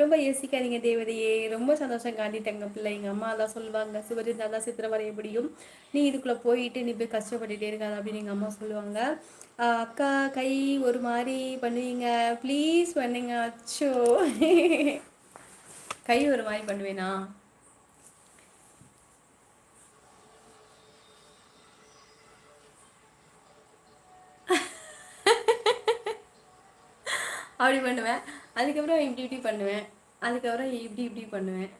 ரொம்ப யோசிக்காதீங்க தேவதையே. ரொம்ப சந்தோஷம் காட்டிட்டேங்க பிள்ளை. எங்கள் அம்மா தான் சொல்லுவாங்க, சுவர் இருந்தால் தான் சித்திரம் வரைய முடியும், நீ இதுக்குள்ளே போயிட்டு நீ போய் கஷ்டப்பட்டுட்டே இருக்காது அப்படின்னு எங்கள் அம்மா சொல்லுவாங்க. அக்கா கை ஒரு மாதிரி பண்ணுவீங்க ப்ளீஸ் பண்ணுங்க. அச்சோ கை ஒரு மாதிரி பண்ணுவேனா? அப்படி பண்ணுவேன். அதுக்கப்புறம் இப்படி இப்படி பண்ணுவேன். அதுக்கப்புறம் இப்படி இப்படி பண்ணுவேன்.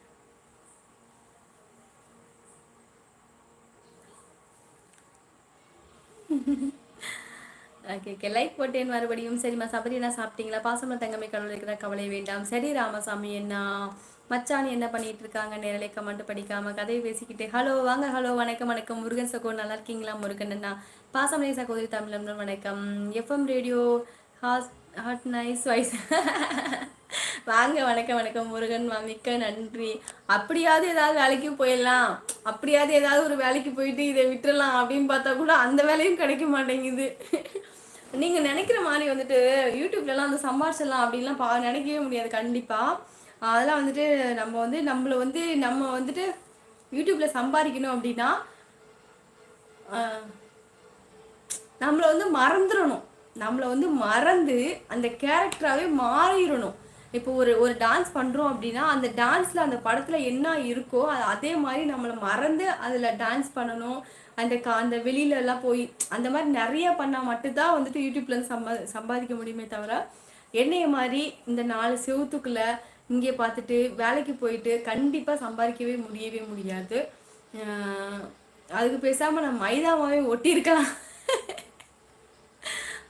ஓகே ஓகே, லைக் போட்டேன் மறுபடியும். சரிம்மா சபரினா சாப்பிட்டீங்களா? பாசம தங்கமே கடவுள் இருக்கிற கவலை வேண்டாம். சரி ராமசாமி என்ன மச்சான் என்ன பண்ணிட்டு இருக்காங்க? நேரலை கமெண்ட் படிக்காம கதையை பேசிக்கிட்டு ஹலோ வாங்க. ஹலோ வணக்கம் வணக்கம். முருகன் சகோ நல்லா இருக்கீங்களா? முருகன் அண்ணா பாசமலை சகோதரி தமிழ் வணக்கம். FM radio hot hot nice voice வாங்க. வணக்கம் வணக்கம் முருகன் மிக்க நன்றி. அப்படியாவது ஏதாவது வேலைக்கு போயிடலாம், அப்படியாவது ஏதாவது ஒரு வேலைக்கு போயிட்டு இதை விட்டுறலாம் அப்படின்னு பார்த்தா கூட அந்த வேலையும் கிடைக்க மாட்டேங்குது. நீங்க நினைக்கிற மாதிரி வந்துட்டு யூடியூப்லலாம் வந்து சம்பாரிச்சிடலாம் அப்படின்லாம் நினைக்கவே முடியாது கண்டிப்பா. அதெல்லாம் வந்துட்டு நம்ம வந்துட்டு யூடியூப்ல சம்பாதிக்கணும் அப்படின்னா நம்மளை வந்து மறந்துடணும். நம்மளை வந்து மறந்து அந்த கேரக்டராகவே மாறிடணும். இப்போ ஒரு டான்ஸ் பண்ணுறோம் அப்படின்னா அந்த டான்ஸில் அந்த படத்தில் என்ன இருக்கோ அதே மாதிரி நம்மளை மறந்து அதில் டான்ஸ் பண்ணணும். அந்த வெளியிலலாம் போய் அந்த மாதிரி நிறைய பண்ணால் மட்டும்தான் வந்துட்டு யூடியூப்லேருந்து சம்பாதிக்க முடியுமே தவிர, என்னைய மாதிரி இந்த 4 செவத்துக்குள்ளே இங்கே பார்த்துட்டு வேலைக்கு போயிட்டு கண்டிப்பாக சம்பாதிக்கவே முடியவே முடியாது. அதுக்கு பேசாமல் நான் மைதாவாகவே ஒட்டியிருக்கலாம்.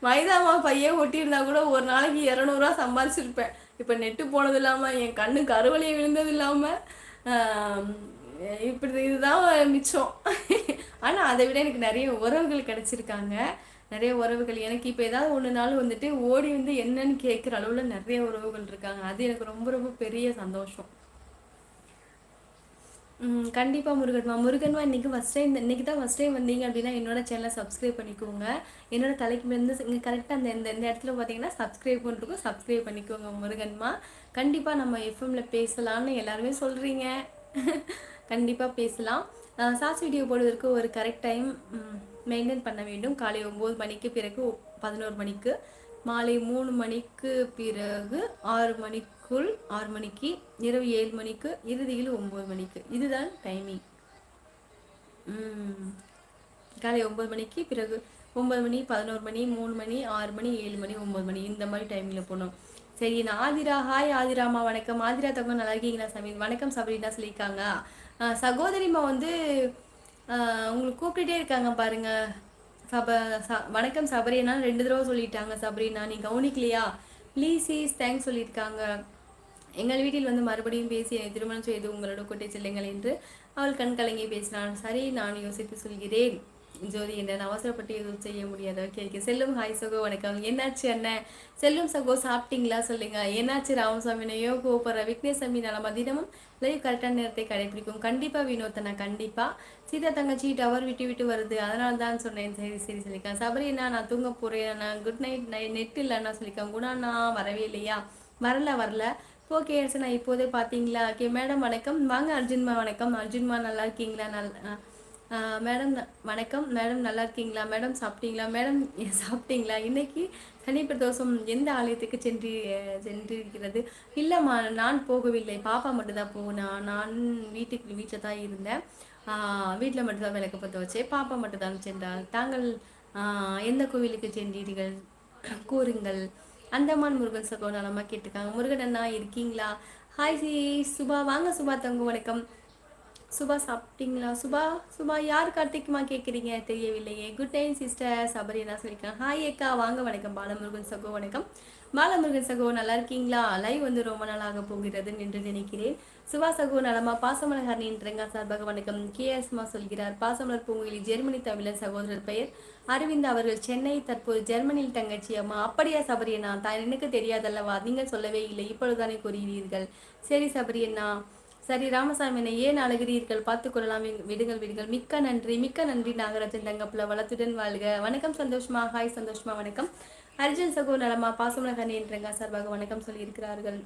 மைதாமா பையன் ஒட்டியிருந்தா கூட ஒரு நாளைக்கு 200 சம்பாதிச்சிருப்பேன். இப்போ நெட்டு போனது இல்லாமல் என் கண்ணு கருவலையை விழுந்தது இல்லாமல் இப்படி இதுதான் மிச்சம். ஆனால் அதை விட எனக்கு நிறைய உறவுகள் கிடைச்சிருக்காங்க. நிறைய உறவுகள் எனக்கு இப்போ ஏதாவது ஒன்றுனாலும் வந்துட்டு ஓடி வந்து என்னன்னு கேட்குற அளவில் நிறைய உறவுகள் இருக்காங்க. அது எனக்கு ரொம்ப ரொம்ப பெரிய சந்தோஷம். கண்டிப்பாக முருகன்மா இன்றைக்கி ஃபஸ்ட் டைம் இன்றைக்கி தான் ஃபஸ்ட் டைம் வந்தீங்க அப்படின்னா என்னோட சேனலை சப்ஸ்கிரைப் பண்ணிக்கோங்க. என்னோட தலைக்கு வந்து இங்கே கரெக்டாக இந்த இடத்துல பார்த்தீங்கன்னா சப்ஸ்கிரைப் பண்ணிருக்கோம், சப்ஸ்கிரைப் பண்ணிக்கோங்க முருகன்மா. கண்டிப்பாக நம்ம எஃப்எம்மில் பேசலான்னு எல்லாருமே சொல்கிறீங்க. கண்டிப்பாக பேசலாம். ஷார்ட்ஸ் வீடியோ போடுவதற்கு ஒரு கரெக்ட் டைம் மெயின்டைன் பண்ண வேண்டும். காலை 9 மணிக்கு பிறகு 11 மணிக்கு, மாலை 3 மணிக்கு பிறகு 6 மணிக்குள் 6 மணிக்கு, இரவு 7 மணிக்கு, இறுதியில் 9 மணிக்கு. இதுதான் டைமிங். காலை 9 மணிக்கு பிறகு 9 மணி, 11 மணி, 3 மணி, 6 மணி, 7 மணி, 9 மணி இந்த மாதிரி டைமில் போனோம். சரி நான் ஆதிரா. ஹாய் ஆதிராமா வணக்கம். ஆதிரா தங்க நல்லா இருக்கீங்களா? சமீர் வணக்கம். சபரினா சொல்லியிருக்காங்க. சகோதரிமா வந்து உங்களுக்கு கூப்பிட்டுட்டே இருக்காங்க பாருங்க. வணக்கம் சபரினா 2 தடவை சொல்லிட்டாங்க. சபரினா நீ கவனிக்கலையா? ப்ளீஸ் தேங்க்ஸ் சொல்லியிருக்காங்க. எங்கள் வீட்டில் வந்து மறுபடியும் பேசி என்னை திருமணம் செய்து உங்களோட கூட்டை செல்லுங்கள் என்று அவள் கண் கலங்கி பேசினான். சரி நான் யோசித்து சொல்கிறேன் ஜோதி என்ன அவசரப்பட்டு எதுவும் செய்ய முடியாது. Okay okay. செல்லும் ஹாய் சகோ வணக்கம். என்னாச்சு அண்ணன்? செல்லும் சகோ சாப்பிட்டீங்களா சொல்லுங்க. என்னாச்சு ராமசாமினையோ கூப்பிட்ற? விக்னேஸ்வாமி நலமா? தினமும் லைவ் கரெக்டான நேரத்தை கடைபிடிக்கும். கண்டிப்பாக வினோத்தனா கண்டிப்பாக. சீதா தங்கச்சி டவர் விட்டு விட்டு வருது அதனால தான் சொன்னேன். சரி சரி சொல்லியிருக்கேன். சபரினா நான் தூங்க போகிறேன். நான் குட் நைட் நெட் இல்லைன்னா சொல்லியிருக்கேன். குணாண்ணா வரவே இல்லையா? வரல. ஓகே நான் இப்போதே பார்த்தீங்களா? ஓகே மேடம் வணக்கம். வாங்க அர்ஜுன்மா வணக்கம். அர்ஜுன்மா நல்லா இருக்கீங்களா? மேடம் வணக்கம். மேடம் நல்லா இருக்கீங்களா? மேடம் சாப்பிட்டீங்களா? மேடம் சாப்பிட்டீங்களா? இன்னைக்கு சனி பிரதோஷம் எந்த ஆலயத்துக்கு சென்றிருக்கிறது? இல்லைம்மா நான் போகவில்லை, பாப்பா மட்டும்தான் போனா. நான் வீட்டில் தான் இருந்தேன். வீட்டில் மட்டும்தான் விளக்கு பற்ற வச்சேன். பாப்பா மட்டும்தான் சென்றால். தாங்கள் எந்த கோவிலுக்கு சென்றீர்கள் கூறுங்கள். அந்தமான் முருகன் சகோ நலமா கேட்டிருக்காங்க. முருகன் அண்ணா இருக்கீங்களா? ஹாய் சுபா வாங்க. சுபா தங்க வணக்கம். சுபா சாப்பிட்டீங்களா? சுபா யார் கார்த்திக்மா கேட்குறீங்க தெரியவில்லையே. Good night sister. சபரி என்ன சொல்லியிருக்கேன். ஹாய் ஏக்கா வாங்க வணக்கம். பாலமுருகன் சகோ வணக்கம். பாலமுருகன் சகோ நல்லா இருக்கீங்களா? லைவ் வந்து ரொம்ப நாளாக போகிறது என்று நினைக்கிறேன். சுபா சகோ நலமா? பாசமலர் ஹர்னின்றங்க சார்பாக வணக்கம். கேஎஸ்மா சொல்கிறார். பாசமலர் பூங்குழி ஜெர்மனி தமிழர் சகோதரர் பெயர் அரவிந்த் அவர்கள் சென்னை, தற்போது ஜெர்மனியில் தங்கச்சி அம்மா. அப்படியா சபரியண்ணா? எனக்கு தெரியாதல்லவா? நீங்கள் சொல்லவே இல்லை, இப்பொழுதுதானே கூறுகிறீர்கள். சரி சபரியண்ணா. சரி ராமசாமி என்னை ஏன் அழுகிறீர்கள்? பார்த்துக்கொள்ளலாம் விடுங்கள். மிக்க நன்றி நாகராஜன் தங்கப்புல வளத்துடன் வாழ்க. வணக்கம் சந்தோஷ்மா. ஹாய் சந்தோஷ்மா வணக்கம். அர்ஜுன் சகோ நலமா? பாசமலகனி என்றங்க சார்பாக வணக்கம் சொல்லியிருக்கிறார்கள்.